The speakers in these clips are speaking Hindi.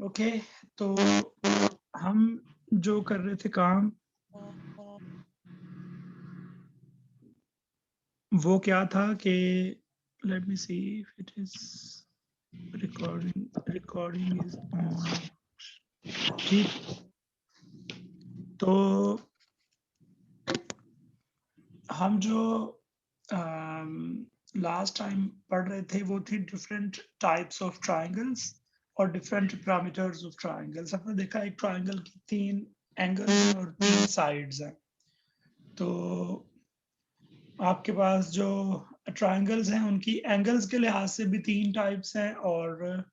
ओके, तो हम जो कर रहे थे काम वो क्या था कि let me see if it is recording is on. ठीक, तो हम जो लास्ट टाइम पढ़ रहे थे वो थी डिफरेंट टाइप्स ऑफ ट्रायंगल्स और डिफरेंट पैरामीटर्स ऑफ ट्रायंगल्स। हमने देखा एक ट्रायंगल की 3 एंगल्स और 3 साइड्स हैं। तो आपके पास जो ट्रायंगल्स हैं उनकी एंगल्स के लिहाज से भी 3 टाइप्स हैं, और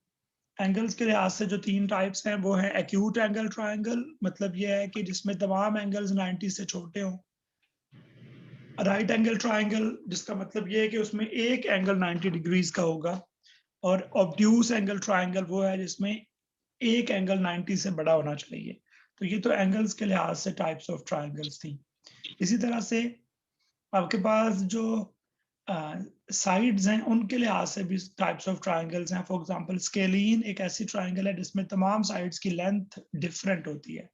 एंगल्स के लिहाज से जो 3 टाइप्स हैं वो है एक्यूट एंगल ट्रायंगल, मतलब ये है कि जिसमें तमाम एंगल्स 90 से छोटे हों। राइट एंगल ट्रायंगल जिसका मतलब ये है कि उसमें एक एंगल 90 डिग्रीज का होगा, और ऑब्ट्यूस एंगल ट्रायंगल वो है जिसमें एक एंगल 90 से बड़ा होना चाहिए। तो ये तो एंगल्स के लिहाज से टाइप्स ऑफ ट्रायंगल्स थी। इसी तरह से आपके पास जो साइड्स हैं उनके लिहाज से भी टाइप्स ऑफ ट्रायंगल्स हैं। फॉर एग्जांपल स्केलीन एक ऐसी ट्रायंगल है जिसमें तमाम साइड्स की लेंथ डिफरेंट होती है।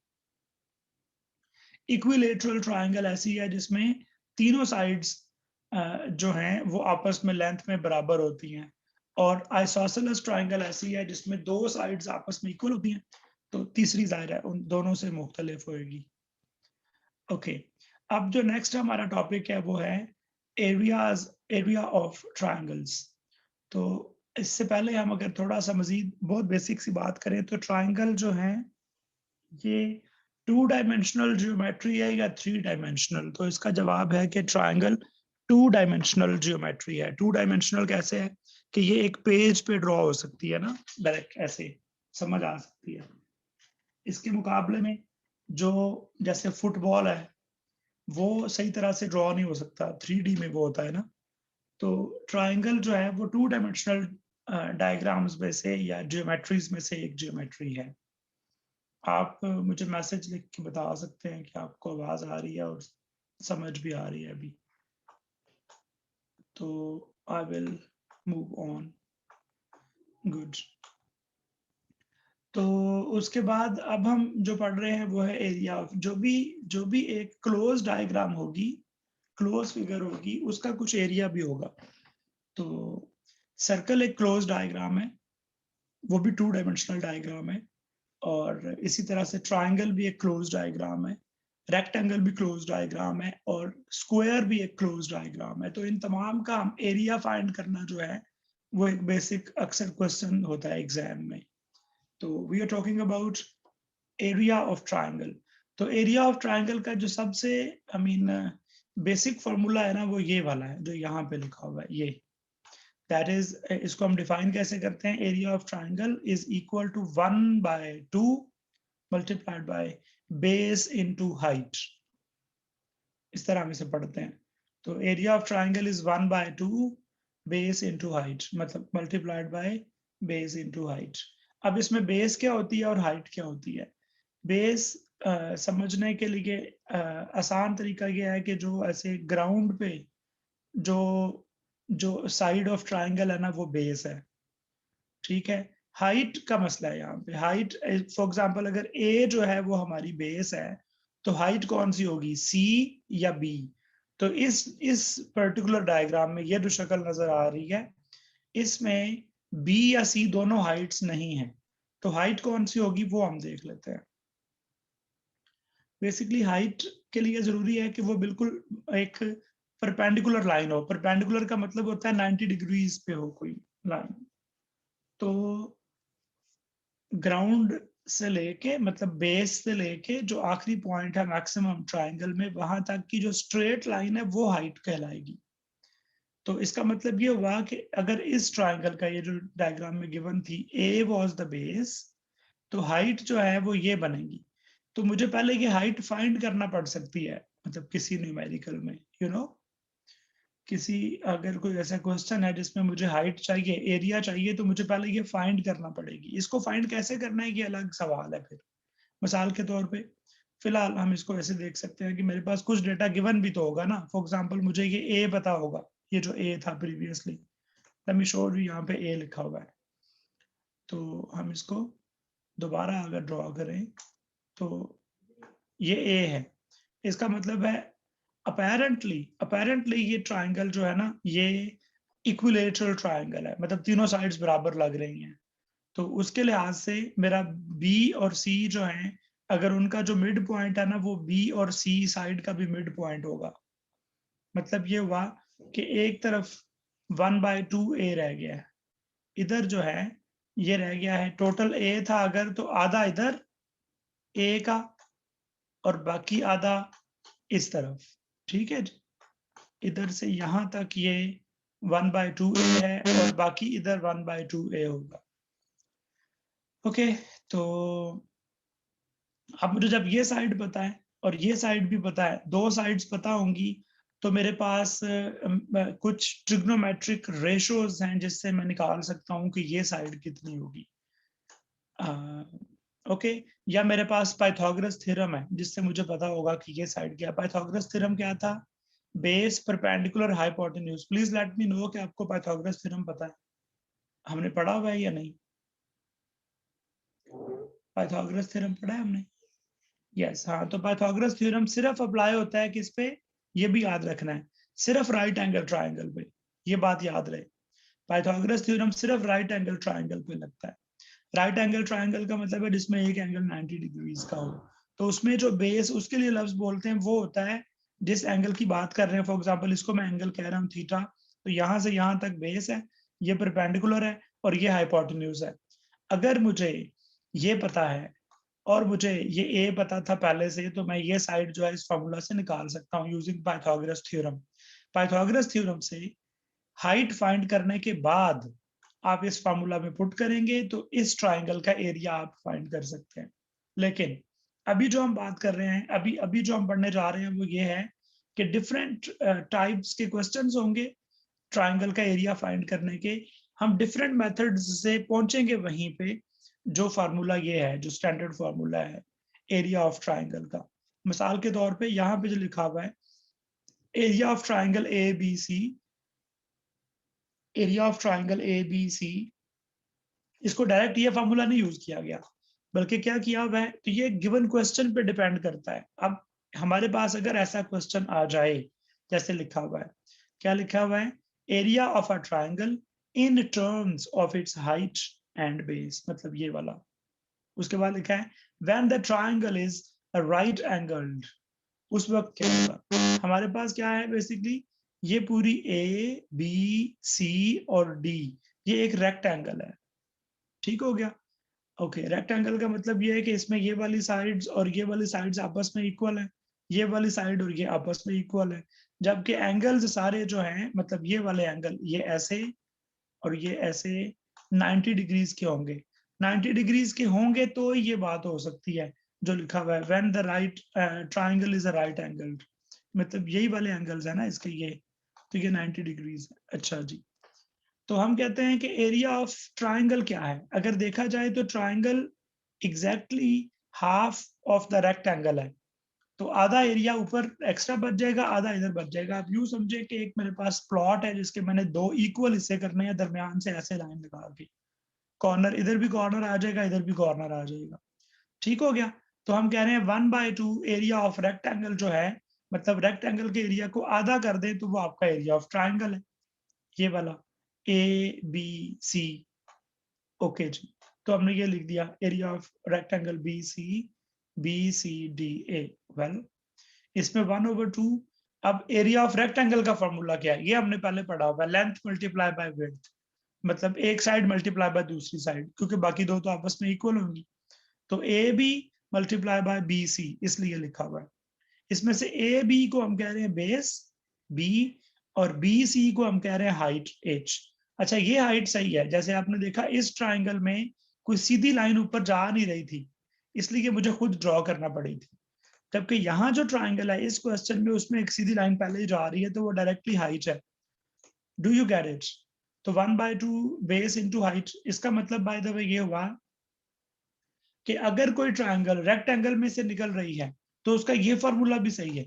इक्विलेटरल ट्रायंगल ऐसी है जिसमें तीनों साइड्स जो हैं वो आपस में लेंथ में बराबर होती हैं। और आइसोसेलेस ट्रायंगल ऐसी है जिसमें दो साइड्स आपस में इक्वल होती हैं। तो तीसरी ज़ाहिर है उन दोनों से मुख्तलिफ होएगी। ओके, अब जो नेक्स्ट हमारा टॉपिक है वो है एरिया ऑफ ट्रायंगल्स। तो इससे पहले हम अगर थोड़ा सा मजीद बहुत बेसिक सी बात करें तो ट्रायंगल जो है ये 2 डायमेंशनल ज्योमेट्री है या 3 डायमेंशनल। तो इसका जवाब है कि ट्रायंगल 2 डायमेंशनल ज्योमेट्री है। 2 डायमेंशनल कैसे है कि ये एक पेज पे ड्रॉ हो सकती है ना, डायरेक्ट ऐसे समझ आ सकती है। इसके मुकाबले में जो जैसे फुटबॉल है वो सही तरह से ड्रॉ नहीं हो सकता, 3D में वो होता है ना। तो ट्रायंगल जो है वो 2 डायमेंशनल डायग्राम्स में से या ज्योमेट्रीज में से एक ज्योमेट्री है। आप मुझे मैसेज लिख के बता सकते हैं कि आपको आवाज आ रही है और समझ भी आ रही है अभी। तो I will move on. Good. तो उसके बाद अब हम जो पढ़ रहे हैं वो है एरिया ऑफ। जो भी एक क्लोज डायग्राम होगी, क्लोज फिगर होगी, उसका कुछ एरिया भी होगा। तो सर्कल एक क्लोज डायग्राम है, वो भी 2 डायमेंशनल डायग्राम है। और इसी तरह से ट्रायंगल भी एक क्लोज डायग्राम है, रेक्टेंगल भी क्लोज डायग्राम है, और स्क्वायर भी एक क्लोज डायग्राम है। तो इन तमाम का हम एरिया फाइंड करना जो है वो एक बेसिक अक्सर क्वेश्चन होता है एग्जाम में। तो we are talking about area of triangle. तो एरिया ऑफ ट्रायंगल का जो सबसे आई मीन बेसिक फॉर्मूला है ना वो ये वाला है जो यहाँ पे लिखा हुआ है ये। दैट इज, इसको हम डिफाइन कैसे करते हैं, area of triangle is equal to 1/2 multiplied by base into height. इस तरह हम इसे पढ़ते हैं। तो area of triangle is 1/2 base into height, मतलब multiplied by base into height. अब इसमें बेस क्या होती है और हाइट क्या होती है? बेस समझने के लिए आसान तरीका ये है कि जो ऐसे ग्राउंड पे जो जो साइड ऑफ ट्रायंगल है ना वो बेस है। ठीक है, हाइट का मसला है यहाँ पे। हाइट फॉर एग्जांपल अगर ए जो है वो हमारी बेस है तो हाइट कौन सी होगी, सी या बी? तो इस पर्टिकुलर डायग्राम में ये जो शक्ल नजर आ रही है इसमें बी या सी दोनों हाइट्स नहीं है। तो हाइट कौन सी होगी वो हम देख लेते हैं। बेसिकली हाइट के लिए जरूरी है कि वो बिल्कुल एक परपेंडिकुलर लाइन हो। परपेंडिकुलर का मतलब होता है 90 डिग्रीज पे हो कोई लाइन। तो ग्राउंड से लेके मतलब बेस से लेके जो आखिरी पॉइंट है मैक्सिमम ट्रायंगल में वहां तक की जो स्ट्रेट लाइन है वो हाइट कहलाएगी। तो इसका मतलब ये हुआ कि अगर इस ट्रायंगल का ये जो डायग्राम में गिवन थी ए वाज द बेस, तो हाइट जो है वो ये बनेगी। तो मुझे पहले ये हाइट फाइंड करना पड़ सकती है, मतलब किसी न्यूमेरिकल में किसी अगर कोई ऐसा क्वेश्चन है जिसमें मुझे हाइट चाहिए, एरिया चाहिए, तो मुझे पहले ये फाइंड करना पड़ेगी। इसको फाइंड कैसे करना है ये अलग सवाल है फिर। मिसाल के तौर पे फिलहाल हम इसको ऐसे देख सकते हैं कि मेरे पास कुछ डेटा गिवन भी तो होगा ना। फॉर एग्जांपल मुझे ये ए पता होगा, ये जो ए था previously, let me show you, यहाँ पे ए लिखा हुआ है। तो हम इसको दोबारा अगर ड्रॉ करें तो ये ए है, इसका मतलब है अपेरेंटली ये ट्राइंगल जो है ना, ये इक्विलेटरल ट्राइंगल है, मतलब तीनों साइड्स बराबर लग रही हैं। तो उसके लिहाज से मेरा बी और सी जो है, अगर उनका जो मिड पॉइंट है ना, वो बी और सी साइड का भी मिड पॉइंट होगा। मतलब ये हुआ कि एक तरफ 1/2 a रह गया है, इधर जो है ये रह गया है, टोटल a था अगर, तो आधा इधर a का और बाकी आधा इस तरफ। ठीक है जी, इधर से यहां तक ये 1/2a है और बाकी इधर 1/2a होगा। ओके, तो अब मुझे जब ये साइड पता है और ये साइड भी पता है, दो साइड्स पता होंगी, तो मेरे पास कुछ ट्रिग्नोमेट्रिक रेशोज हैं जिससे मैं निकाल सकता हूं कि ये साइड कितनी होगी। ओके, या मेरे पास पाइथागोरस थ्योरम है जिससे मुझे पता होगा कि ये साइड क्या है। पाइथागोरस थ्योरम क्या था? Base perpendicular hypotenuse. Please let me know कि आपको पाइथागोरस थ्योरम पता है, हमने पढ़ा हुआ है या नहीं? पाइथागोरस थ्योरम पढ़ा है हमने? यस, हाँ, तो पाइथागोरस थ्योरम सिर्फ अप्लाई होता है किस पे? ये भी याद रखना है, सिर्फ राइट एंगल ट्राइंगल पे, ये बात याद रहे। पाइथागोरस थ्योरम सिर्फ राइट एंगल ट्राइंगल पे लगता है। राइट एंगल ट्राइंगल का मतलब है जिसमें एक एंगल 90 डिग्रीज का हो। तो उसमें जो बेस, उसके लिए लफ्ज बोलते हैं, वो होता है जिस एंगल की बात कर रहे हैं। फॉर एग्जाम्पल इसको मैं एंगल कह रहा हूँ थीटा, तो यहाँ से यहाँ तक बेस है, ये परपेंडिकुलर है और ये हाइपोटेन्यूज है। अगर मुझे ये पता है और मुझे ये ए पता था पहले से, तो मैं ये साइड जो है इस फॉर्मूला से निकाल सकता हूँ using Pythagoras theorem. Pythagoras theorem से हाइट फाइंड करने के बाद आप इस फार्मूला में पुट करेंगे तो इस ट्राइंगल का एरिया आप फाइंड कर सकते हैं। लेकिन अभी जो हम बात कर रहे हैं, अभी अभी जो हम पढ़ने जा रहे हैं वो ये है कि डिफरेंट टाइप्स के क्वेश्चंस होंगे ट्राइंगल का एरिया फाइंड करने के। हम डिफरेंट मेथड्स से पहुंचेंगे वहीं पे, जो फार्मूला ये है, जो स्टैंडर्ड फार्मूला है एरिया ऑफ ट्राइंगल का। मिसाल के तौर पे यहाँ पे जो लिखा हुआ है, area of triangle A B C, area of triangle A B C, इसको डायरेक्ट ये फार्मूला नहीं यूज किया गया, बल्कि क्या किया हुआ है, तो ये गिवन क्वेश्चन पे डिपेंड करता है। अब हमारे पास अगर ऐसा क्वेश्चन आ जाए, जैसे लिखा हुआ है, क्या लिखा हुआ है? Area of a triangle in terms of its height and base, मतलब ये वाला। उसके बाद लिखा है when the triangle is right angled, उस वक्त क्या होगा? हमारे पास क्या है बेसिकली, ये पूरी ए बी सी और डी, ये एक रेक्टेंगल है। ठीक हो गया? ओके, रेक्टेंगल का मतलब ये है कि इसमें ये वाली साइड्स और ये वाली साइड्स आपस में इक्वल है, ये वाली साइड और ये आपस में इक्वल है। जबकि एंगल्स सारे जो हैं, मतलब ये वाले एंगल, ये ऐसे और ये ऐसे 90 डिग्रीज के होंगे। 90 डिग्रीज के होंगे तो ये बात हो सकती है जो लिखा हुआ है when the right triangle is a right angle, मतलब यही वाले एंगल्स है ना इसके, ये तो ये 90 डिग्रीज है। अच्छा जी, तो हम कहते हैं कि एरिया ऑफ ट्राइंगल क्या है? अगर देखा जाए तो triangle exactly half of the rectangle है, तो आधा एरिया ऊपर एक्स्ट्रा बच जाएगा, आधा इधर बच जाएगा। आप यूं समझे कि एक मेरे पास प्लॉट है जिसके मैंने दो इक्वल हिस्से करने हैं, दरमियान से ऐसे लाइन लगा के, कॉर्नर इधर भी कॉर्नर आ जाएगा, इधर भी कॉर्नर आ जाएगा। ठीक हो गया? तो हम कह रहे हैं 1/2 एरिया ऑफ रेक्टेंगल जो है, मतलब रेक्टेंगल के एरिया को आधा कर दें तो वो आपका एरिया ऑफ ट्राइंगल है, ये वाला ए बी सी। ओके जी, तो हमने ये लिख दिया area of rectangle B C D A. Well, इसमें 1/2। अब एरिया ऑफ रेक्टेंगल का फॉर्मूला क्या है? ये हमने पहले पढ़ा हुआ है, लेंथ मल्टीप्लाई बाय विड्थ, मतलब एक साइड मल्टीप्लाई बाय दूसरी साइड, क्योंकि बाकी दो तो आपस में इक्वल होंगी। तो A B multiply by B C, इसलिए लिखा हुआ है। इसमें से ए बी को हम कह रहे हैं बेस बी, और बी सी को हम कह रहे हैं हाइट एच। अच्छा, ये हाइट सही है, जैसे आपने देखा इस ट्राइंगल में कोई सीधी लाइन ऊपर जा नहीं रही थी, इसलिए मुझे खुद ड्रॉ करना पड़ी थी। जबकि यहाँ जो ट्राइंगल है इस क्वेश्चन में, उसमें एक सीधी लाइन पहले ही जा रही है, तो वो डायरेक्टली हाइट है। Do you get it? तो 1/2 बेस इंटू हाइट, इसका मतलब बाय द वे ये हुआ कि अगर कोई ट्राइंगल रेक्टेंगल में से निकल रही है तो उसका ये फॉर्मूला भी सही है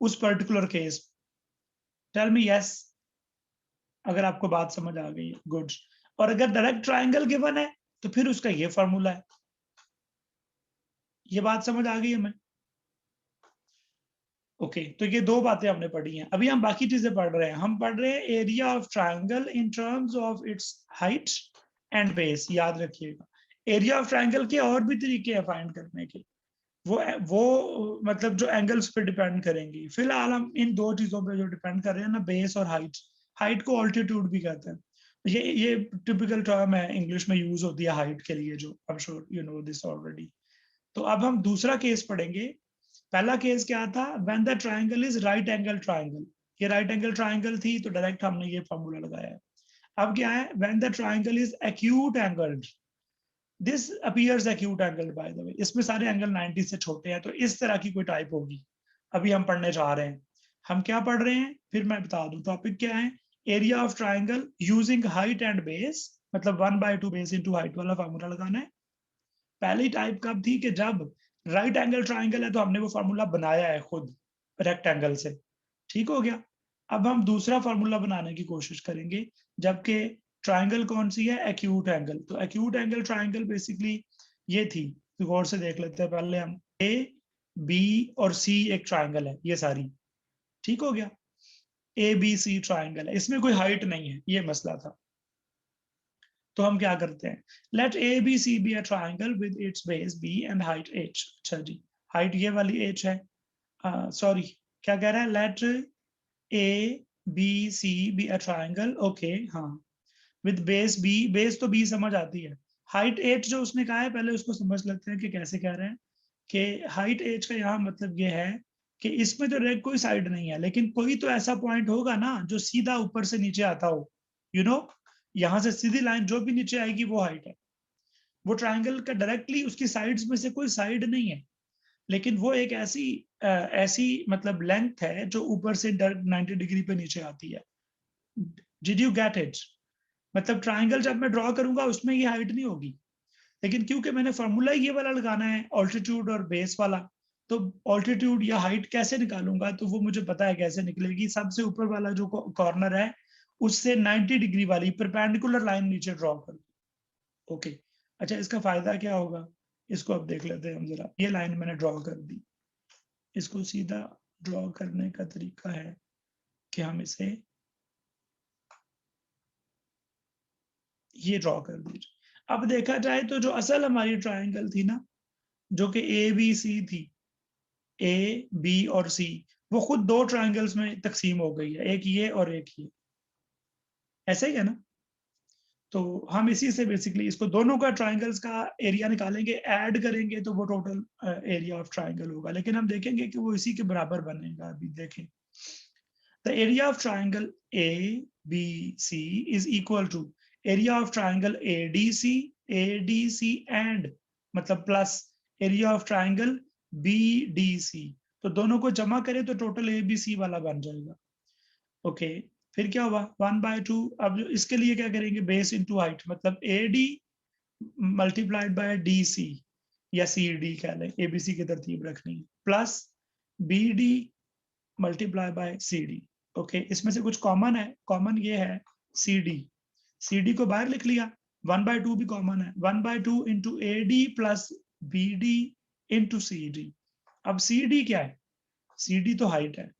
उस particular case. Tell me yes, अगर आपको बात समझ आ गई है, गुड। और अगर डायरेक्ट ट्राइंगल गिवन है तो फिर उसका ये फॉर्मूला है। ये बात समझ आ गई हमें? ओके, तो ये दो बातें हमने पढ़ी हैं। अभी हम बाकी चीजें पढ़ रहे हैं। हम पढ़ रहे हैं area of triangle in terms of its height and base. याद रखिएगा, एरिया ऑफ ट्राइंगल के और भी तरीके हैं फाइंड करने के। वो मतलब जो एंगल्स पे डिपेंड करेंगी। फिलहाल हम इन दो चीजों पे जो डिपेंड कर रहे हैं ना, बेस और हाइट। हाइट को ऑल्टीट्यूड भी कहते हैं। ये टिपिकल टर्म है, इंग्लिश में यूज होती है हाइट के लिए, जो I am sure you know this already. तो अब हम दूसरा केस पढ़ेंगे। पहला केस क्या था? When the triangle is right angle triangle. ये राइट एंगल ट्राइंगल थी, तो डायरेक्ट हमने ये फॉर्मूला लगाया है। अब क्या है? When the triangle is acute angled. This appears acute angle by the way. इसमें सारे एंगल 90 से छोटे हैं, तो इस तरह की कोई टाइप होगी। अभी हम पढ़ने जा रहे हैं। हम क्या पढ़ रहे हैं फिर मैं बता दूं। टॉपिक क्या है? Area of triangle using height and base, मतलब 1/2 बेस इंटू हाइट वाला फॉर्मूला लगाना है। पहली टाइप कब थी? कि जब राइट एंगल ट्राइंगल है तो हमने वो फार्मूला बनाया है खुद रेक्टेंगल से। ठीक हो गया। अब हम दूसरा फार्मूला बनाने की कोशिश करेंगे, जबकि ट्राइंगल कौन सी है? Acute angle. तो एक्यूट एंगल ट्राइंगल बेसिकली ये थी। तो गौर से देख लेते हैं पहले हम। ए, बी और सी एक ट्राइंगल है ये सारी। ठीक हो गया। ए बी सी ट्राइंगल है, इसमें कोई हाइट नहीं है, ये मसला था। तो हम क्या करते हैं? Let A B C be a triangle with its base B and height H. अच्छा जी, हाइट ये वाली एच है। सॉरी, क्या कह रहा है? Let A B C be a triangle. Okay, हाँ, विद बेस बी। बेस तो बी समझ आती है। हाइट एच जो उसने कहा है, पहले उसको समझ लेते हैं कि कैसे कह रहे हैं। कि हाइट एच का यहाँ मतलब ये है कि इसमें तो डायरेक्ट कोई साइड नहीं है, लेकिन कोई तो ऐसा पॉइंट होगा ना जो सीधा ऊपर से नीचे आता हो। यू नो, यहाँ से सीधी लाइन जो भी नीचे आएगी वो हाइट है। वो ट्राइंगल का डायरेक्टली उसकी साइड्स में से कोई साइड नहीं है, लेकिन वो एक ऐसी मतलब लेंथ है जो ऊपर से 90 डिग्री पे नीचे आती है। Did you get it? मतलब ट्राइंगल जब मैं ड्रॉ करूंगा उसमें ये हाइट नहीं होगी, लेकिन क्योंकि मैंने फॉर्मूला ये वाला लगाना है, ऑल्टीट्यूड और बेस वाला, तो ऑल्टीट्यूड या हाइट कैसे निकालूंगा? तो वो मुझे पता है कैसे निकलेगी। सबसे ऊपर वाला जो कॉर्नर है उससे 90 डिग्री वाली परपेंडिकुलर लाइन नीचे ड्रॉ कर। ओके, अच्छा, इसका फायदा क्या होगा? इसको अब देख लेते हैं हम जरा। ये लाइन मैंने ड्रॉ कर दी। इसको सीधा ड्रॉ करने का तरीका है कि हम इसे ये ड्रॉ कर दीजिए। अब देखा जाए तो जो असल हमारी ट्राइंगल थी ना, जो कि ए बी सी थी, ए बी और सी, वो खुद दो ट्राइंगल्स में तकसीम हो गई है, एक ये और एक ये। ऐसा ही है ना? तो हम इसी से बेसिकली इसको दोनों का ट्राइंगल्स का एरिया निकालेंगे, ऐड करेंगे तो वो टोटल एरिया ऑफ ट्राइंगल होगा। लेकिन हम देखेंगे कि वो इसी के बराबर बनेगा। अभी देखें, the area of triangle A B C is equal to area of triangle A D C and मतलब plus area of triangle B D C. तो दोनों को जमा करें तो टोटल ए बी सी वाला बन जाएगा। ओके, फिर क्या हुआ? 1/2। अब इसके लिए क्या करेंगे? बेस इंटू हाइट, मतलब A D multiplied by D C, या सी डी कह लें, एबीसी की तरतीब रखनी है, plus B D multiply by C D. Okay, इसमें से कुछ कॉमन है। कॉमन ये है सी डी। सी डी को बाहर लिख लिया। 1/2 भी कॉमन है। 1/2 into A D plus B D into C D. अब सी डी क्या है? सी डी तो हाइट है,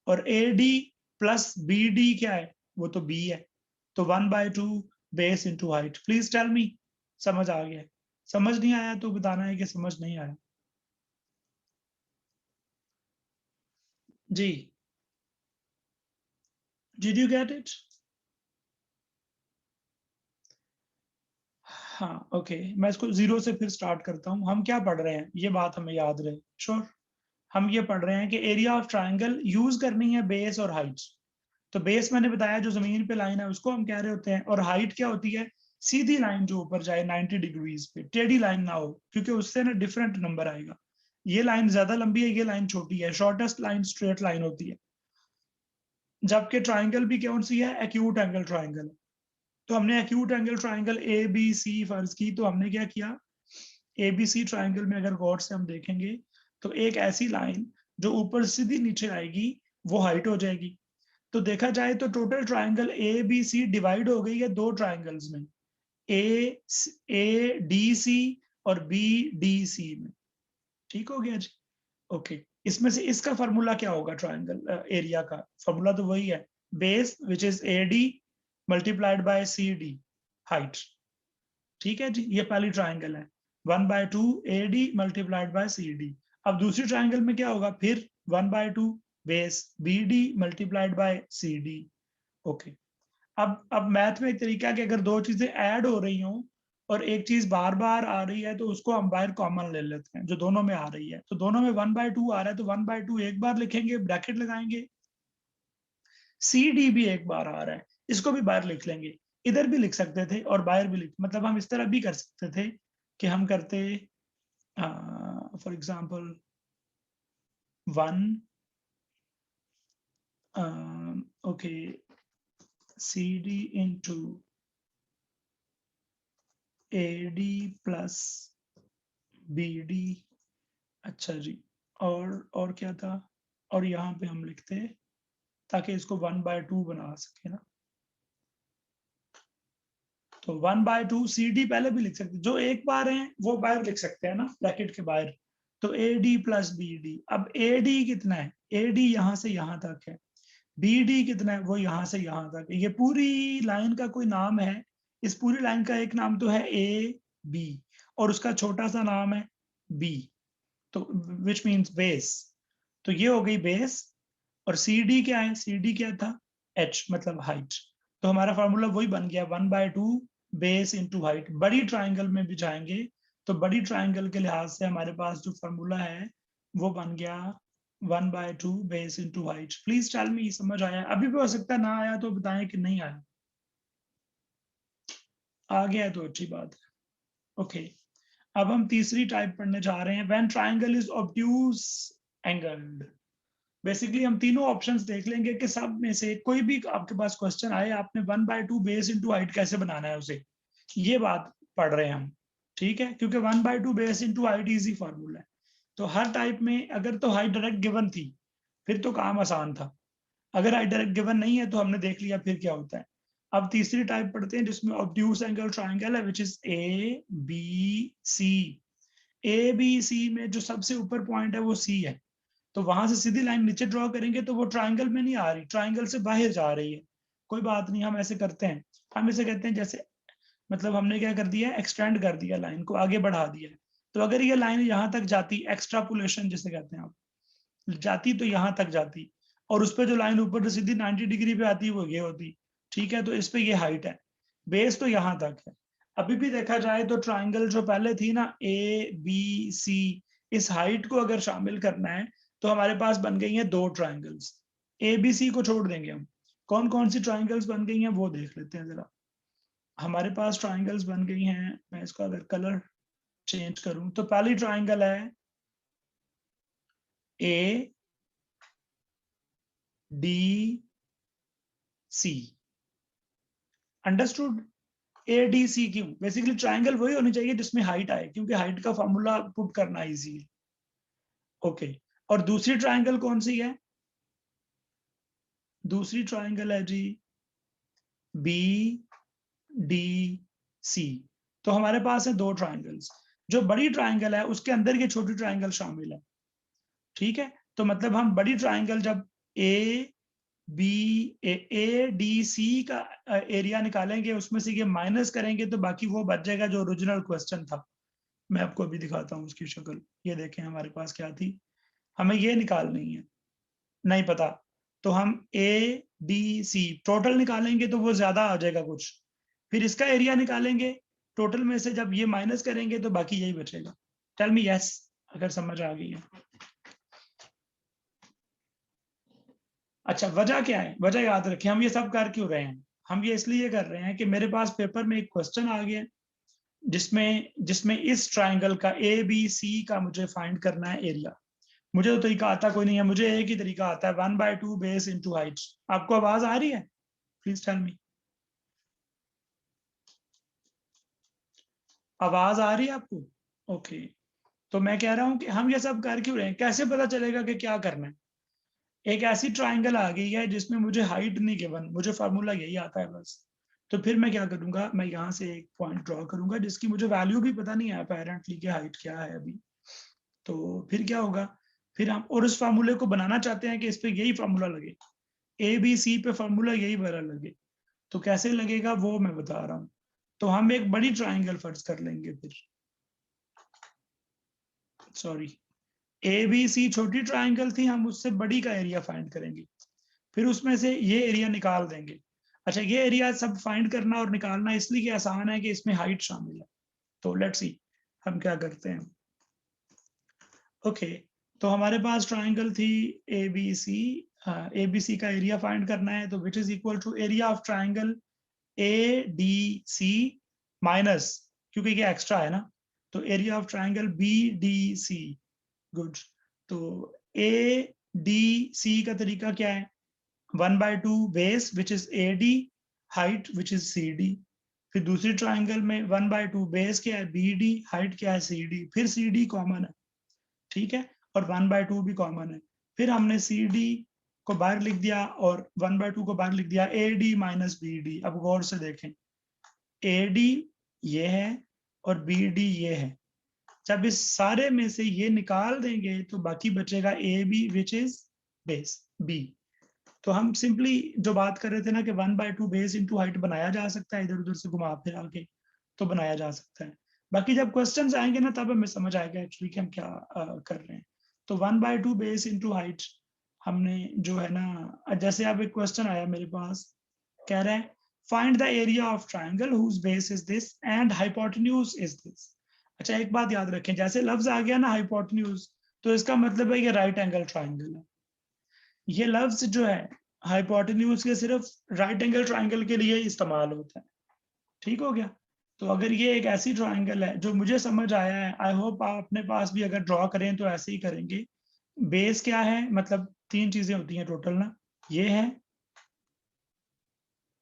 और A D plus B D क्या है? वो तो बी है। तो 1/2 base into height. Please tell me, समझ आ गया? समझ नहीं आया तो बताना है कि समझ नहीं आया। जी, डिड यू गेट इट? हाँ, ओके, मैं इसको जीरो से फिर स्टार्ट करता हूँ। हम क्या पढ़ रहे हैं ये बात हमें याद रहे। श्योर, हम ये पढ़ रहे हैं कि एरिया ऑफ ट्राइंगल यूज करनी है बेस और हाइट। तो बेस मैंने बताया जो जमीन पे लाइन है उसको हम कह रहे होते हैं, और हाइट क्या होती है? सीधी लाइन जो ऊपर जाए 90 डिग्रीज पे, टेढ़ी लाइन ना हो, क्योंकि उससे ना डिफरेंट नंबर आएगा। ये लाइन ज्यादा लंबी है, ये लाइन छोटी है। शॉर्टेस्ट लाइन स्ट्रेट लाइन होती है। जबकि ट्राइंगल भी कौन सी है? Acute angle triangle. तो हमने acute angle triangle A B C फर्ज की, तो हमने क्या किया? ए बी सी ट्राइंगल में अगर गौर से हम देखेंगे तो एक ऐसी लाइन जो ऊपर सीधी नीचे आएगी वो हाइट हो जाएगी। तो देखा जाए तो total triangle A B C divide हो गई है दो ट्राइंगल्स में। ए डी सी और बी डी सी में। ठीक हो गया जी। ओके, इसमें से इसका फार्मूला क्या होगा? ट्राइंगल एरिया का फार्मूला तो वही है, base which is A D multiplied by C D height. ठीक है जी, ये पहली ट्राइंगल है, 1/2 A D multiplied by C D. अब दूसरी ट्राइंगल में क्या होगा? फिर 1/2 base B D multiplied by C D. Okay, अब मैथ में एक तरीका है कि अगर दो चीजें ऐड हो रही हों और एक चीज बार बार आ रही है तो उसको हम बाहर कॉमन ले लेते हैं, जो दोनों में आ रही है। तो दोनों में 1/2 आ रहा है तो 1/2 एक बार लिखेंगे, ब्रैकेट लगाएंगे। सी डी भी एक बार आ रहा है, इसको भी बाहर लिख लेंगे। इधर भी लिख सकते थे और बाहर भी लिख, मतलब हम इस तरह भी कर सकते थे कि हम करते for example 1 okay C D into A D plus B D. अच्छा जी, और क्या था? और यहाँ पे हम लिखते हैं ताकि इसको 1/2 बना सके ना, तो 1/2 सी डी पहले भी लिख सकते, जो एक बार है वो बाहर लिख सकते हैं ना ब्रैकेट के बाहर। तो A D plus B D. अब ए डी कितना है? ए डी यहाँ से यहाँ तक है। बी डी कितना है? वो यहाँ से यहाँ तक है। ये पूरी लाइन का कोई नाम है, इस पूरी लाइन का एक नाम तो है ए बी और उसका छोटा सा नाम है बी, तो विच मीन्स बेस। तो ये हो गई बेस। और सी डी क्या है? सी डी क्या था? एच मतलब हाइट। तो हमारा फॉर्मूला वही बन गया 1/2 बेस इंटू हाइट। बड़ी ट्राइंगल में भी जाएंगे तो बड़ी ट्राइंगल के लिहाज से हमारे पास जो फॉर्मूला है वो बन गया 1/2 base into height. Please tell me, समझ आया? अभी भी हो सकता है ना आया तो बताएं कि नहीं आया। आ गया है तो अच्छी बात है। ओके, अब हम तीसरी टाइप पढ़ने जा रहे हैं, when triangle is obtuse angled. Basically हम तीनों ऑप्शंस देख लेंगे कि सब में से कोई भी आपके पास क्वेश्चन आए, आपने 1/2 बेस इंटू हाइट कैसे बनाना है उसे, ये बात पढ़ रहे हैं हम। ठीक है, क्योंकि 1/2 base into height easy formula है। तो हर टाइप में अगर तो हाइट डायरेक्ट गिवन थी फिर तो काम आसान था, अगर हाइट डायरेक्ट गिवन नहीं है तो हमने देख लिया फिर क्या होता है। अब तीसरी टाइप पढ़ते हैं जिसमें ऑब्ट्यूज एंगल ट्राइंगल है, which is A B C. A B C में जो सबसे ऊपर पॉइंट है वो सी है, तो वहां से सीधी लाइन नीचे ड्रॉ करेंगे तो वो ट्राइंगल में नहीं आ रही, ट्राइंगल से बाहर जा रही है। कोई बात नहीं, हम ऐसे करते हैं, हम इसे कहते हैं जैसे, मतलब हमने क्या कर दिया, एक्सटेंड कर दिया, लाइन को आगे बढ़ा दिया। तो अगर ये लाइन यहाँ तक जाती, एक्स्ट्रापुलेशन जिसे कहते हैं आप, जाती तो यहाँ तक जाती, और उस पर जो लाइन ऊपर से सीधी 90 डिग्री पे आती वो ये होती। ठीक है, तो इस पे ये हाइट है, बेस तो यहाँ तक है। अभी भी देखा जाए तो ट्राइंगल जो पहले थी ना ए बी सी, इस हाइट को अगर शामिल करना है तो हमारे पास बन गई हैं दो ट्राइंगल्स। ए बी सी को छोड़ देंगे हम, कौन कौन सी ट्राइंगल्स बन गई हैं वो देख लेते हैं जरा। हमारे पास ट्राइंगल्स बन गई हैं, मैं इसका अगर कलर चेंज करूं तो पहली ट्राइंगल है A D C. Understood? A D C क्यों? बेसिकली ट्राइंगल वही होनी चाहिए जिसमें हाइट आए, क्योंकि हाइट का फॉर्मूला पुट करना इजी है। ओके, और दूसरी ट्राइंगल कौन सी है? दूसरी ट्राइंगल है जी बी डी सी। तो हमारे पास है दो ट्राइंगल्स, जो बड़ी ट्राइंगल है उसके अंदर ये छोटी ट्राइंगल शामिल है। ठीक है, तो मतलब हम बड़ी ट्राइंगल जब ए बी ए डी सी का एरिया निकालेंगे, उसमें से ये माइनस करेंगे तो बाकी वो बच जाएगा जो ओरिजिनल क्वेश्चन था। मैं आपको अभी दिखाता हूँ उसकी शक्ल। ये देखें हमारे पास क्या थी, हमें ये निकालनी है, नहीं पता तो हम ए डी सी टोटल निकालेंगे तो वो ज्यादा आ जाएगा कुछ, फिर इसका एरिया निकालेंगे, टोटल में से जब ये माइनस करेंगे तो बाकी यही बचेगा। टेल मी यस अगर समझ आ गई है। अच्छा, वजह क्या है? वजह याद रखें, हम ये सब कर क्यों रहे हैं? हम ये इसलिए कर रहे हैं कि मेरे पास पेपर में एक क्वेश्चन आ गया जिसमें जिसमें इस ट्राइंगल का ए बी सी का मुझे फाइंड करना है एरिया। मुझे तो तरीका आता कोई नहीं है, मुझे एक ही तरीका आता है, 1/2 बेस इंटू हाइट। आपको आवाज आ रही है? प्लीज टेल मी, आवाज आ रही है आपको? ओके, तो मैं कह रहा हूं कि हम ये सब कर क्यों रहे हैं, कैसे पता चलेगा कि क्या करना है? एक ऐसी ट्राइंगल आ गई है जिसमें मुझे हाइट नहीं गिवन, मुझे फार्मूला यही आता है बस, तो फिर मैं क्या करूंगा, मैं यहाँ से एक पॉइंट ड्रॉ करूंगा जिसकी मुझे वैल्यू भी पता नहीं है अपेरेंटली कि हाइट क्या है अभी। तो फिर क्या होगा, फिर हम और उस फार्मूले को बनाना चाहते हैं कि इस पे यही फार्मूला लगे, ABC पे फार्मूला यही वाला लगे। तो कैसे लगेगा वो मैं बता रहा हूँ। तो हम एक बड़ी ट्राइंगल फर्ज कर लेंगे, फिर सॉरी ABC छोटी ट्राइंगल थी, हम उससे बड़ी का एरिया फाइंड करेंगे, फिर उसमें से ये एरिया निकाल देंगे। अच्छा, ये एरिया सब फाइंड करना और निकालना इसलिए कि आसान है कि इसमें हाइट शामिल है। तो लेट्स सी हम क्या करते हैं। ओके, तो हमारे पास ट्राइंगल थी ABC, ABC का एरिया फाइंड करना है, तो which is equal to area of triangle ADC minus, क्योंकि ये एक्स्ट्रा है ना, तो area of triangle BDC। Good. तो ADC का तरीका क्या है, 1/2 base which is AD, height which is CD। फिर दूसरी ट्राइंगल में 1/2 बेस क्या है BD, हाइट क्या है CD, फिर CD कॉमन है, ठीक है, और 1/2 भी कॉमन है। फिर हमने CD को बाहर लिख दिया और 1/2 को बाहर लिख दिया, AD माइनस BD। अब गौर से देखें, AD ये है और BD ये है, जब इस सारे में से ये निकाल देंगे तो बाकी बचेगा AB which is base B। तो हम सिंपली जो बात कर रहे थे ना कि 1/2 बेस इंटू हाइट बनाया जा सकता है, इधर उधर से घुमा फिर आके तो बनाया जा सकता है। बाकी जब क्वेश्चंस आएंगे ना तब हमें समझ आएगा एक्चुअली कि हम क्या कर रहे हैं। तो 1/2 बेस इंटू हाइट हमने जो है ना, जैसे अब एक क्वेश्चन आया मेरे पास, कह रहा है find the area of triangle whose base is this and hypotenuse is this. अच्छा, एक बात याद रखें, जैसे लफ्ज आ गया ना हाइपोटेन्यूज, तो इसका मतलब है कि राइट एंगल ट्राइंगल है। ये लफ्ज जो है हाइपोटेन्यूज के सिर्फ राइट एंगल ट्राइंगल के लिए इस्तेमाल होता है, ठीक हो गया। तो अगर ये एक ऐसी ट्राइंगल है जो मुझे समझ आया है, आई होप आप अपने पास भी अगर ड्रॉ करें तो ऐसे ही करेंगे। बेस क्या है, मतलब तीन चीजें होती हैं टोटल ना, ये है,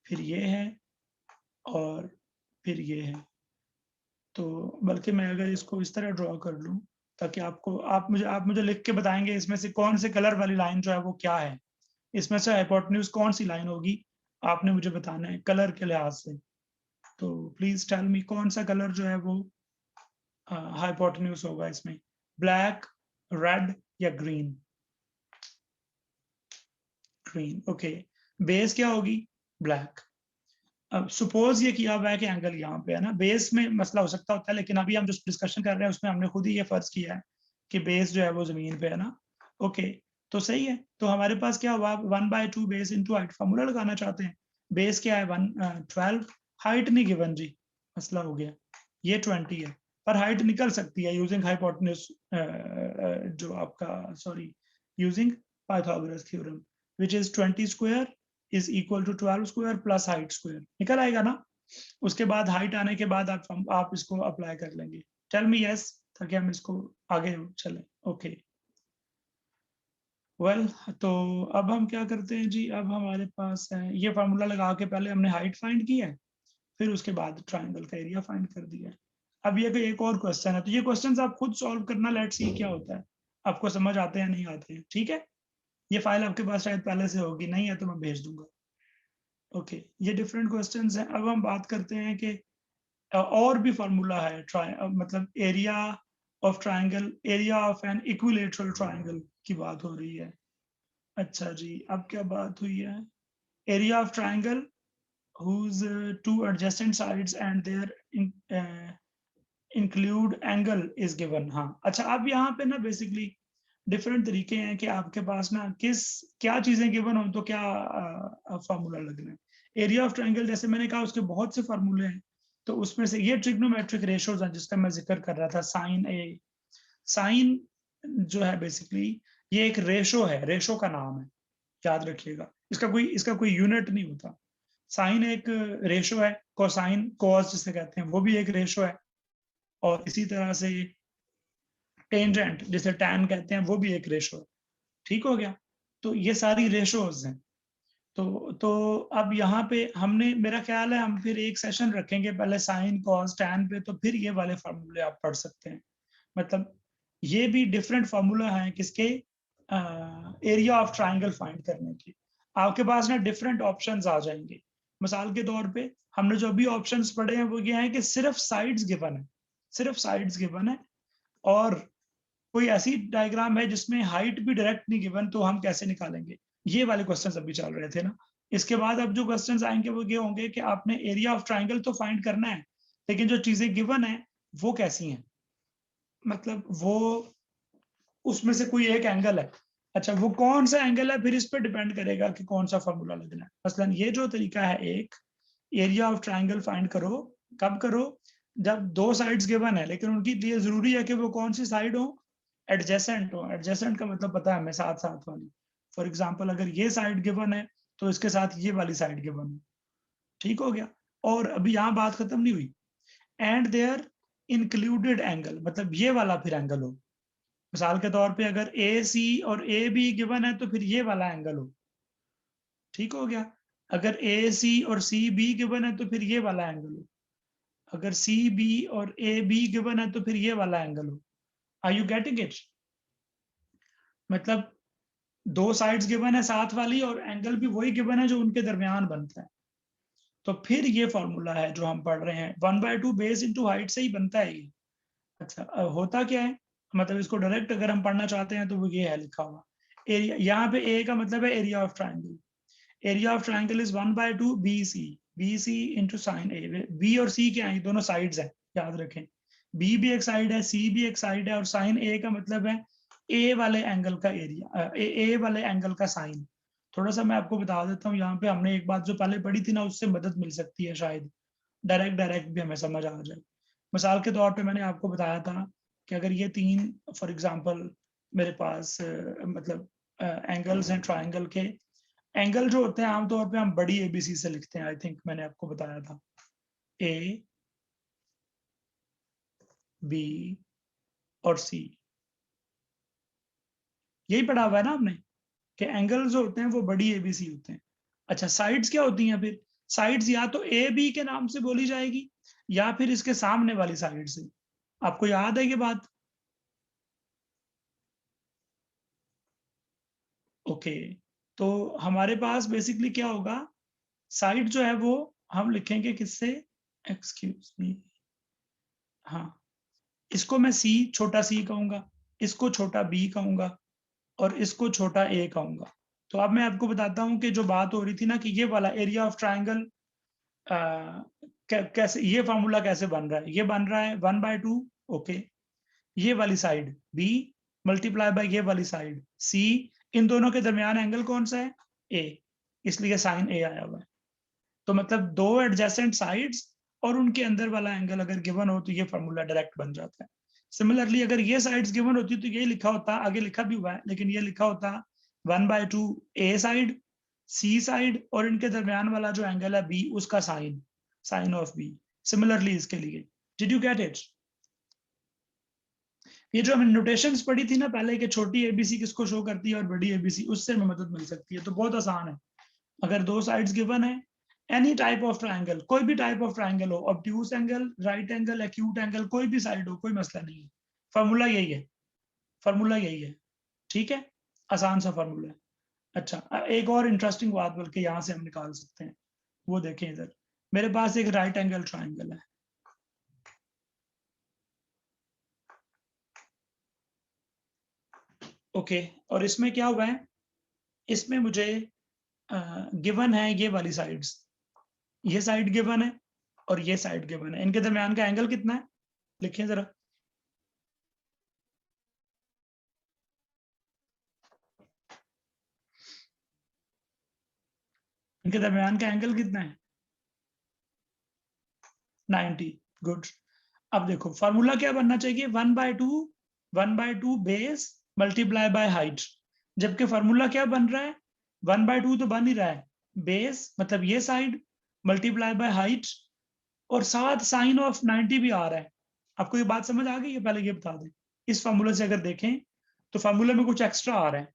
फिर ये है, और फिर ये है। तो बल्कि मैं अगर इसको इस तरह ड्रॉ कर लूं ताकि आपको, आप मुझे लिख के बताएंगे इसमें से कौन से कलर वाली लाइन जो है वो क्या है, इसमें से हाइपोटेन्यूज कौन सी लाइन होगी, आपने मुझे बताना है कलर के लिहाज से। तो प्लीज टेल मी कौन सा कलर जो है वो हाइपोटेन्यूज होगा इसमें, ब्लैक, रेड या ग्रीन। Green, okay. बेस क्या होगी, ब्लैक। अब सपोज ये किया हुआ है कि एंगल यहाँ पे है ना, बेस में मसला हो सकता होता है, लेकिन अभी हम जो डिस्कशन कर रहे हैं उसमें हमने खुद ही ये फर्ज किया है कि बेस जो है वो जमीन पे है ना। ओके, तो सही है। तो हमारे पास क्या हुआ, 1/2 बेस इंटू हाइट, फॉर्मूला लगाना चाहते हैं। बेस क्या है 12, हाइट नहीं गिवन जी, मसला हो गया, ये 20 है, पर हाइट निकल सकती है यूजिंग हाइपोटेन्यूज, जो आपका sorry using Pythagoras theorem, which is 20 square is equal to 12 square plus height square, निकल आएगा ना। उसके बाद हाइट आने के बाद आप इसको अप्लाई कर लेंगे। टेल मी यस, ताकि हम इसको आगे चलें। ओके, वेल, तो अब हम क्या करते हैं जी, अब हमारे पास है ये फार्मूला लगा के पहले हमने हाइट फाइंड की है, फिर उसके बाद ट्राइंगल का एरिया फाइंड कर दिया है। अब ये एक और क्वेश्चन है, तो ये क्वेश्चन आप खुद सॉल्व करना, लेट्स सी क्या होता है, आपको समझ आते हैं नहीं आते हैं, ठीक है। ये फाइल आपके पास शायद पहले से होगी, नहीं है तो मैं भेज दूंगा। ओके, ये डिफरेंट क्वेश्चंस हैं। अब हम बात करते हैं कि और भी फार्मूला है, मतलब area of triangle, area of an equilateral triangle की बात हो रही है। अच्छा जी, अब क्या बात हुई है, area of triangle whose two adjacent sides and their include angle is given। हाँ, अच्छा, अब यहाँ पे ना बेसिकली डिफरेंट तरीके हैं कि आपके पास ना किस क्या चीजें गिवन हो तो क्या फार्मूला लगना है। एरिया ऑफ ट्राइंगल जैसे मैंने कहा उसके बहुत से फार्मूले हैं, तो उसमें से ये ट्रिग्नोमेट्रिक रेशोज हैं जिसका मैं जिक्र कर रहा था, साइन ए, साइन जो है बेसिकली ये एक रेशो है, रेशो का नाम है, याद रखिएगा, इसका कोई यूनिट नहीं होता। साइन एक रेशो है, कोसाइन कॉस जिसे कहते हैं वो भी एक रेशो है, और इसी तरह से टेंजेंट जिसे टैन कहते हैं वो भी एक रेशो है, ठीक हो गया। तो ये सारी रेशोज हैं। तो अब यहाँ पे हमने, मेरा ख्याल है हम फिर एक सेशन रखेंगे पहले साइन कॉस टैन पे, तो फिर ये वाले फार्मूले आप पढ़ सकते हैं। मतलब ये भी डिफरेंट फार्मूला है किसके, एरिया ऑफ ट्राइंगल फाइंड करने के। आपके पास ना डिफरेंट ऑप्शंस आ जाएंगे, मिसाल के तौर पे हमने जो अभी ऑप्शंस पढ़े हैं वो ये है कि सिर्फ साइड्स गिवन है, सिर्फ साइड्स गिवन है, और कोई ऐसी डायग्राम है जिसमें हाइट भी डायरेक्ट नहीं गिवन, तो हम कैसे निकालेंगे? ये वाले क्वेश्चंस अभी चल रहे थे ना। इसके बाद अब जो क्वेश्चंस आएंगे वो ये होंगे कि आपने एरिया ऑफ ट्राइंगल तो फाइंड करना है, लेकिन जो चीजें गिवन है वो कैसी हैं, मतलब वो उसमें से कोई एक एंगल है। अच्छा, वो कौन सा एंगल है फिर इस पर डिपेंड करेगा कि कौन सा फॉर्मूला लगना है। मसलन ये जो तरीका है, एक एरिया ऑफ ट्राइंगल फाइंड करो, कब करो? जब दो साइड्स गिवन है, लेकिन उनके लिए जरूरी है कि वो कौन सी साइड हो, एडजेसेंट हो। एडजेसेंट का मतलब पता है हमें, साथ साथ वाली। फॉर एग्जाम्पल अगर ये साइड गिवन है तो इसके साथ ये वाली साइड गिवन हो। ठीक हो गया? और अभी यहाँ बात खत्म नहीं हुई। एंड देयर इंक्लूडेड एंगल, मतलब ये वाला फिर एंगल हो। मिसाल के तौर पे अगर ए सी और ए बी गिवन है तो फिर ये वाला एंगल हो। ठीक हो गया? अगर ए सी और सी बी गिवन है तो फिर ये वाला एंगल हो। अगर सी बी और ए बी गिवन है तो फिर ये वाला एंगल हो। Are you getting it? मतलब दो साइड्स गिवन है साथ वाली, और एंगल भी वही गिवन है जो उनके दरमियान बनता है। तो फिर ये फॉर्मूला है जो हम पढ़ रहे हैं, 1/2 बेस इंटू हाइट से ही बनता है ये। अच्छा, होता क्या है, मतलब इसको डायरेक्ट अगर हम पढ़ना चाहते हैं तो वो ये है लिखा हुआ एरिया। यहाँ पे ए का मतलब है area of triangle. Area of triangle is 1/2 B C. B C into sine A. B और सी क्या है? दोनों साइड्स है, याद रखें। बी भी एक साइड है, सी भी एक साइड है, और साइन ए का मतलब है ए वाले एंगल का एरिया, ए वाले एंगल का साइन। थोड़ा सा मैं आपको बता देता हूँ, यहाँ पे हमने एक बात जो पहले पढ़ी थी ना, उससे मदद मिल सकती है शायद, डायरेक्ट डायरेक्ट भी हमें समझ आ जाए। मिसाल के तौर पे मैंने आपको बताया था कि अगर ये तीन, फॉर एग्जांपल मेरे पास मतलब एंगल्स हैं ट्राइंगल के। एंगल जो होते हैं आमतौर पे हम बड़ी एबीसी से लिखते हैं, आई थिंक मैंने आपको बताया था। ए, बी और सी, यही पढ़ा हुआ है ना आपने कि एंगल जो होते हैं वो बड़ी एबीसी होते हैं। अच्छा, साइड्स क्या होती हैं फिर? साइड्स या तो ए बी के नाम से बोली जाएगी, या फिर इसके सामने वाली साइड से। आपको याद है ये बात? ओके, तो हमारे पास बेसिकली क्या होगा, साइड जो है वो हम लिखेंगे किससे? एक्सक्यूज मी, हाँ, इसको मैं सी, छोटा सी कहूंगा, इसको छोटा बी कहूंगा, और इसको छोटा ए कहूंगा। तो अब मैं आपको बताता हूँ कि जो बात हो रही थी ना कि ये वाला एरिया ऑफ ट्राइंगल कैसे, ये फॉर्मूला कैसे बन रहा है? ये बन रहा है 1/2, ओके, ये वाली साइड बी मल्टीप्लाई बाय ये वाली साइड सी, इन दोनों के दरमियान एंगल कौन सा है? ए, इसलिए साइन ए आया हुआ है। तो मतलब दो एडजेसेंट साइड्स और उनके अंदर वाला एंगल अगर गिवन हो तो ये फॉर्मूला डायरेक्ट बन जाता है। सिमिलरली अगर ये साइड्स गिवन होती तो ये लिखा होता, आगे लिखा भी हुआ है, लेकिन ये लिखा होता 1/2 ए साइड, सी साइड, और इनके दरमियान वाला जो एंगल है बी, उसका sine, sine of B. Similarly इसके लिए, डिड यू गेट इट? ये जो हमने नोटेशंस पढ़ी थी ना पहले, कि छोटी एबीसी किसको शो करती है और बड़ी एबीसी, उससे हमें मदद मिल सकती है। तो बहुत आसान है। अगर दो साइड्स गिवन है, एनी टाइप ऑफ ट्राइंगल, कोई भी टाइप ऑफ ट्राइंगल हो, obtuse angle, right angle, acute angle, कोई भी साइड हो, कोई मसला नहीं है। फार्मूला यही है, फार्मूला यही है। ठीक है, आसान सा फार्मूला है। अच्छा, एक और इंटरेस्टिंग बात बल्कि यहाँ से हम निकाल सकते हैं, वो देखें इधर। मेरे पास एक राइट एंगल ट्राइंगल है, ओके, और इसमें क्या हुआ है, इसमें मुझे गिवन है ये वाली साइड्स, ये साइड गिवन है और ये साइड गिवन है। इनके दरमियान का एंगल कितना है? लिखिए जरा। इनके दरमियान का एंगल कितना है? 90। गुड। अब देखो फार्मूला क्या बनना चाहिए, 1/2 बेस मल्टीप्लाई बाय हाइट। जबकि फार्मूला क्या बन रहा है, 1/2 तो बन ही रहा है, बेस मतलब ये साइड मल्टीप्लाई बाय हाइट, और साथ साइन ऑफ 90 भी आ रहा है। आपको ये बात समझ आ गई है? पहले ये बता दें, इस फार्मूला से अगर देखें तो फार्मूला में कुछ एक्स्ट्रा आ रहा है।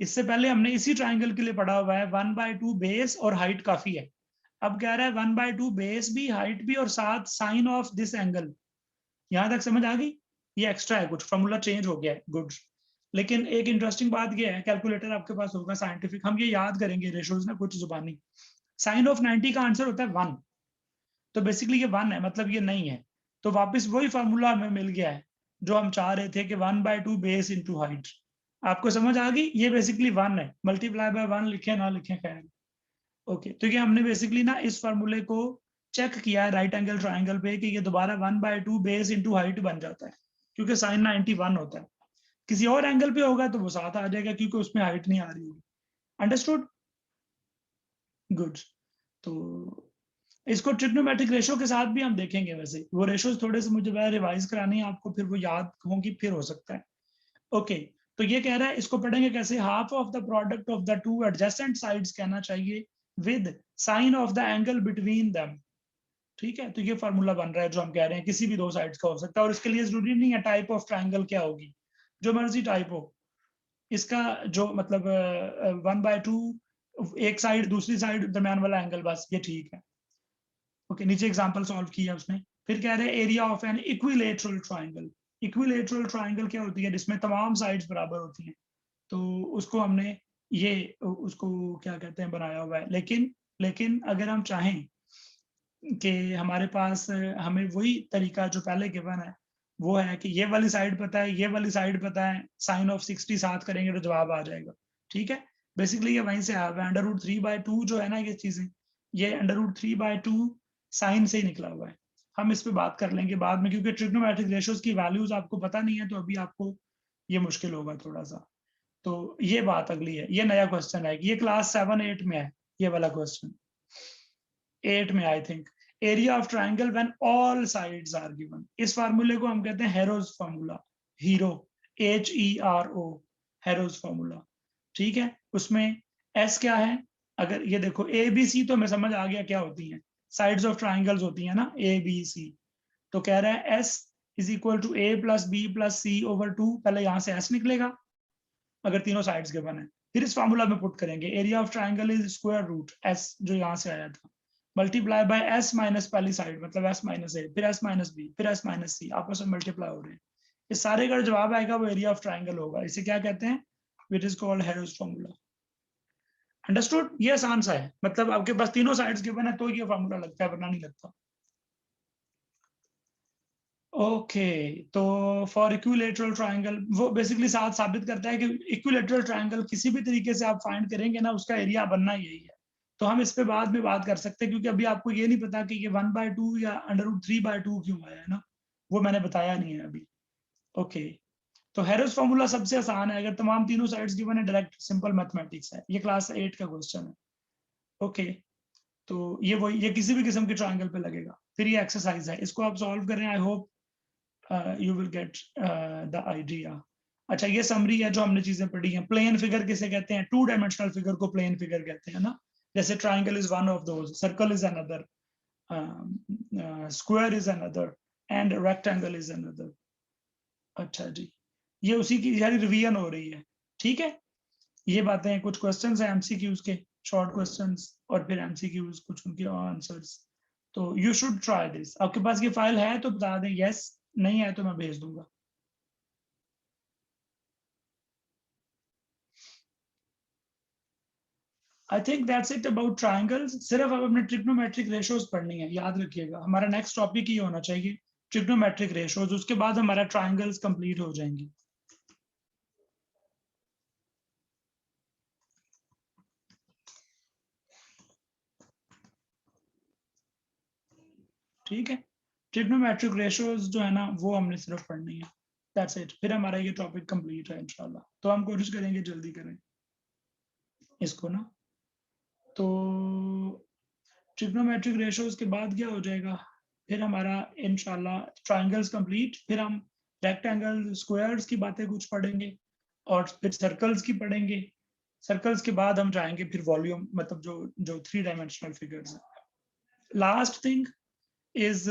इससे पहले हमने इसी ट्राइंगल के लिए पढ़ा हुआ है 1/2 बेस और हाइट काफी है। अब कह रहा है 1/2 बेस भी, हाइट भी, और साथ साइन ऑफ दिस एंगल। यहां तक समझ आ गई? ये एक्स्ट्रा है, कुछ फॉर्मूला चेंज हो गया है। गुड। लेकिन एक इंटरेस्टिंग बात ये है, कैलकुलेटर आपके पास होगा साइंटिफिक, हम ये याद करेंगे रेशोज ना कुछ जुबानी। साइन ऑफ 90 का आंसर होता है 1, तो बेसिकली ये 1 है, मतलब ये नहीं है। तो वापस वही फार्मूला हमें मिल गया है जो हम चाह रहे थे कि 1/2 बेस इंटू हाइट। आपको समझ आ गई? ये बेसिकली 1 है, मल्टीप्लाई बाय 1 लिखे ना लिखे खैर। ओके, तो ये हमने बेसिकली ना इस फार्मूले को चेक किया है राइट एंगल ट्राइंगल पे कि ये दोबारा 1/2 बेस इंटू हाइट बन जाता है, क्योंकि साइन 91 होता है। किसी और एंगल पे होगा तो वो 7 आ जाएगा, क्योंकि उसमें हाइट नहीं आ रही होगी। अंडरस्टूड? गुड। तो इसको ट्रिग्नोमेट्रिक रेशो के साथ भी हम देखेंगे। वैसे वो रेशोज थोड़े से मुझे रिवाइज करानी है आपको, फिर वो याद होंगी, फिर हो सकता है। ओके, तो ये कह रहा है, इसको पढ़ेंगे कैसे? Half of the product of the two adjacent sides कहना चाहिए with sine of the angle between them. ठीक है, तो ये फार्मूला बन रहा है जो हम कह रहे हैं किसी भी दो साइड्स का हो सकता है, और इसके लिए जरूरी नहीं है टाइप ऑफ ट्राइंगल क्या होगी, जो मर्जी टाइप हो। इसका जो मतलब 1/2 एक साइड दूसरी साइड दरम्यान वाला एंगल, बस ये ठीक है। ओके, नीचे एग्जांपल सॉल्व किया उसने। फिर कह रहे हैं area of an equilateral triangle. Equilateral triangle क्या होती है? जिसमें तमाम साइड्स बराबर होती हैं। तो उसको हमने ये उसको क्या कहते हैं बनाया हुआ है। लेकिन लेकिन अगर हम चाहें कि हमारे पास हमें वही तरीका जो पहले गिवन है, वो है कि ये वाली साइड पता है, ये वाली साइड पता है, साइन ऑफ 60 साथ करेंगे तो जवाब आ जाएगा। ठीक है, बेसिकली ये वहीं से आया हुआ है। √3/2 जो है ना, ये चीजें, ये √3/2 साइन से ही निकला हुआ है। हम इस पे बात कर लेंगे बाद में, क्योंकि ट्रिग्नोमेट्रिक रेशियोज की वैल्यूज आपको पता नहीं है, तो अभी आपको ये मुश्किल होगा थोड़ा सा। तो ये बात अगली है, ये नया क्वेश्चन है, ये क्लास 7-8 में है, ये वाला क्वेश्चन 8 में I think. Area of triangle when all sides are given. इस फार्मूले को हम कहते हैं Hero's formula. Hero, HERO, Hero's formula. ठीक है, उसमें एस क्या है? अगर ये देखो ABC तो हमें समझ आ गया क्या होती है, साइड्स ऑफ ट्राइंगल्स होती है ना, ABC। तो कह रहा है S is equal to A + B + C/2। पहले यहां से S निकलेगा अगर तीनों साइड्स गिवन है, फिर इस फार्मूला में पुट करेंगे। Area of triangle is square root S, जो यहाँ से आया था, मल्टीप्लाई बाय S माइनस पहली साइड, मतलब S - A, फिर S - B, फिर S - C, आपस में मल्टीप्लाई हो रहे हैं। इस सारे का जवाब आएगा वो एरिया ऑफ ट्राइंगल होगा। इसे क्या कहते हैं? Which is called Hero's formula. Understood? ये आसान सा है, मतलब आपके पास तीनों साइड्स गिवन है तो ये फार्मूला लगता है, वरना नहीं लगता। ओके, तो फॉर इक्विलेटरल ट्राइंगल, वो बेसिकली साथ साबित करता है कि इक्विलेटरल ट्राइंगल किसी भी तरीके से आप फाइंड करेंगे ना, उसका एरिया बनना यही है। तो हम इस पे बाद में बात कर सकते हैं, क्योंकि अभी आपको ये नहीं पता कि ये 1/2 या √3/2 क्यों आया है ना, वो मैंने बताया नहीं है अभी। ओके, तो हेरोस फॉर्मूला सबसे आसान है, अगर तमाम तीनों साइड्स गिवन है, डायरेक्ट सिंपल मैथमेटिक्स है। ये क्लास 8 का क्वेश्चन है। ओके, तो ये किसी भी किस्म के ट्राइंगल पे लगेगा। फिर ये एक्सरसाइज है, इसको आप सॉल्व करें। I hope you will get the idea. अच्छा, ये समरी है जो हमने चीजें पढ़ी हैं। प्लेन फिगर किसे कहते हैं? 2 डायमेंशनल फिगर को प्लेन फिगर कहते हैं ना। जैसे triangle is one of those, circle is another, square is another, and rectangle is another. अच्छा जी, ये उसी की सारी रिवीजन हो रही है। ठीक है, ये बातें हैं। कुछ क्वेश्चंस हैं MCQs के, शॉर्ट क्वेश्चंस, और फिर MCQs कुछ उनके आंसर्स। तो यू शुड ट्राई दिस। आपके पास ये फाइल है तो बता दें यस, नहीं है तो मैं भेज दूंगा। I think that's it about triangles. सिर्फ अब अपने ट्रिग्नोमेट्रिक रेशियोज पढ़नी है, याद रखिएगा। हमारा नेक्स्ट टॉपिक ही होना चाहिए ट्रिग्नोमेट्रिक रेशियोज, उसके बाद हमारा ट्राइंगल्स कंप्लीट हो जाएंगी। ठीक है, ट्रिग्नोमेट्रिक रेशियोज जो है ना, वो हमने सिर्फ पढ़नी है। दैट्स इट, फिर हमारा ये टॉपिक कंप्लीट है इंशाल्लाह। तो हम कोशिश करेंगे जल्दी करें इसको ना। तो ट्रिग्नोमेट्रिक रेशियोज के बाद क्या हो जाएगा? फिर हमारा इंशाल्लाह ट्राइंगल्स कंप्लीट, फिर हम रेक्टेंगल, स्क्वायर्स की बातें कुछ पढ़ेंगे, और फिर सर्कल्स की पढ़ेंगे। सर्कल्स के बाद हम जाएंगे फिर वॉल्यूम, मतलब जो जो 3 डायमेंशनल फिगर्स है। लास्ट थिंग इज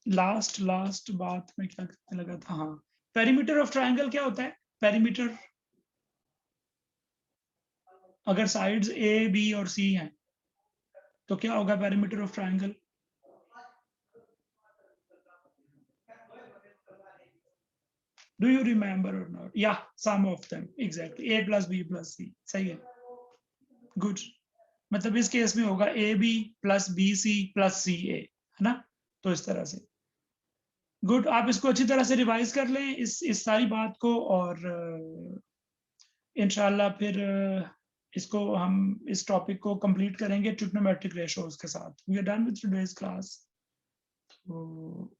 लास्ट बात में क्या करने लगा था, हाँ, पेरीमीटर ऑफ ट्राइंगल क्या होता है? पेरीमीटर, अगर साइड्स A, B और C हैं तो क्या होगा perimeter of triangle? Do you remember or not? Yeah, some of them exactly. A + B + C. सही है, good. मतलब इस केस में होगा AB plus BC plus CA, है ना। तो इस तरह से गुड, आप इसको अच्छी तरह से रिवाइज कर लें इस सारी बात को, और इंशाल्लाह फिर इसको हम इस टॉपिक को कंप्लीट करेंगे ट्रिग्नोमेट्रिक रेशोज के साथ। We are done with today's class. तो